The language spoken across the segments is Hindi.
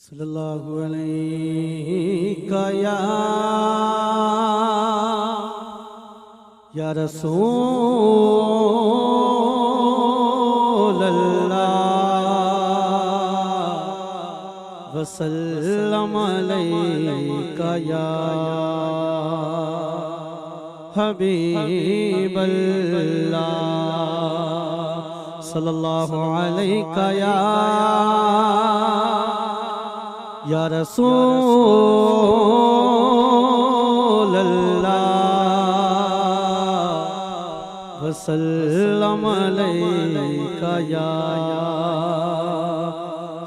सल्लल्लाहु अलैहि या रसूल अल्लाह वसल्लम अलैका या हबीब अल्लाह सल्लल्लाहु अलैका या रसूल अल्लाह वसल्लम अलैका या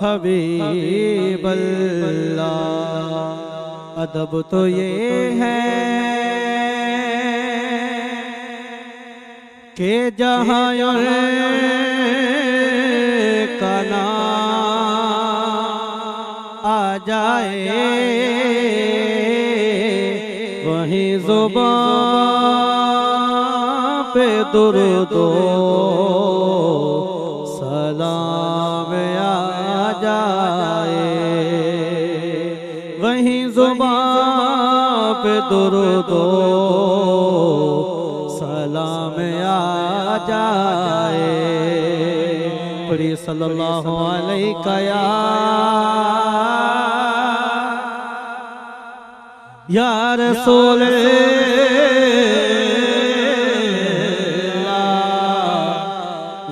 हबीब अल्लाह। अदब तो ये है कि जहाँ का नाम आ जाए वहीं ज़ुबान पे दुरूदो सलाम आ जाए, वहीं ज़ुबान पे दुरूदो सलाम आ जाए। पढ़ी सल्लल्लाहु अलैका या रसूल अल्लाह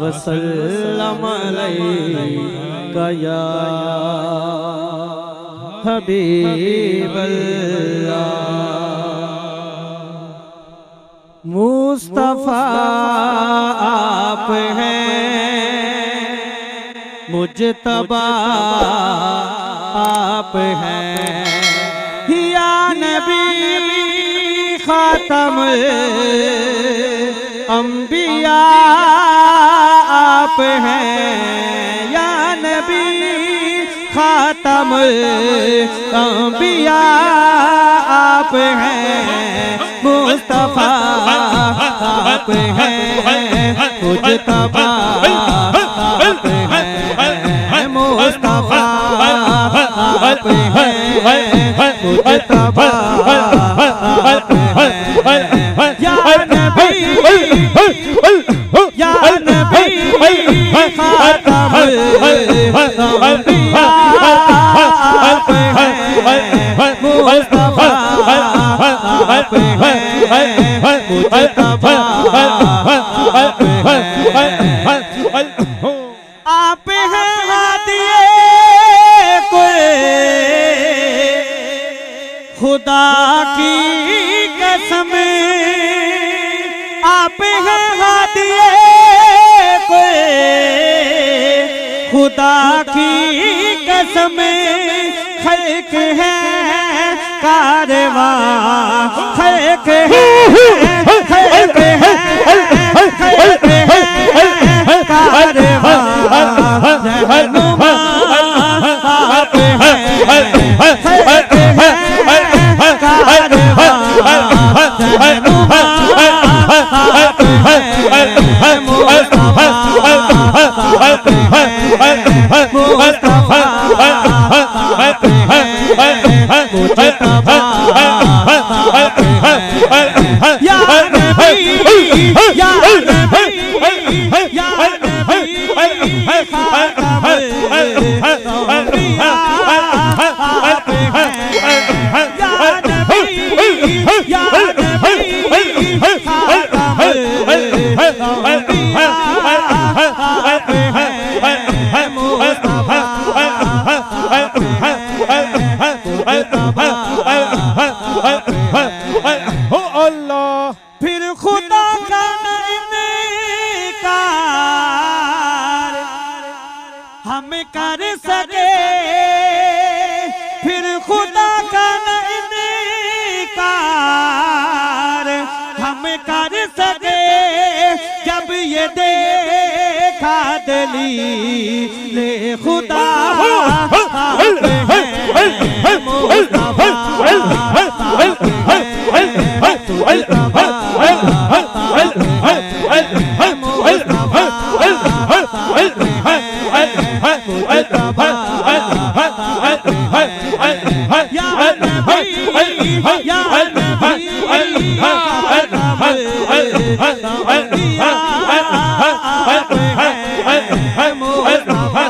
वसल्लम अलैका या हबीब अल्लाह। मुस्तफा आप हैं, मुजतबा आप हैं, या नबी खातम अंबिया आप हैं, या नबी खातम अंबिया आप हैं। मुस्तफा आप हैं, मुजतबा आप हैं, मुस्तफा आप हैं, मुजतबा आप हैं, या नबी खातम अंबिया आप हैं, मुस्तफा आप हैं, मुजतबा आप हैं। आप हैं हादिए कोई खुदा की कसम, आप हैं हादिए कोई खुदा की कसम। खल्क है कारवां, खल्क है, खल्क है, खल्क है कारवां, रहनुमा आप हैं, खल्क है कारवां, रहनुमा आप हैं, मुस्तफा आप हैं, मुस्तफा आप हैं, मुजतबा आप हैं, या नबी या नबी या नबी खातम अंबिया आप हैं, या नबी या नबी खातम अंबिया आप हैं, मुस्तफा आप हैं, मुजतबा आप हैं। हो अल्लाह फिर खुदा का इनकार हम कर सके, फिर खुदा का इनकार हम कर सके। जब ये देखा दलीले खुदा आप हैं, मुस्तफा आप हैं, मुजतबा आप हैं, मुस्तफा आप हैं, मुजतबा मुस्तफा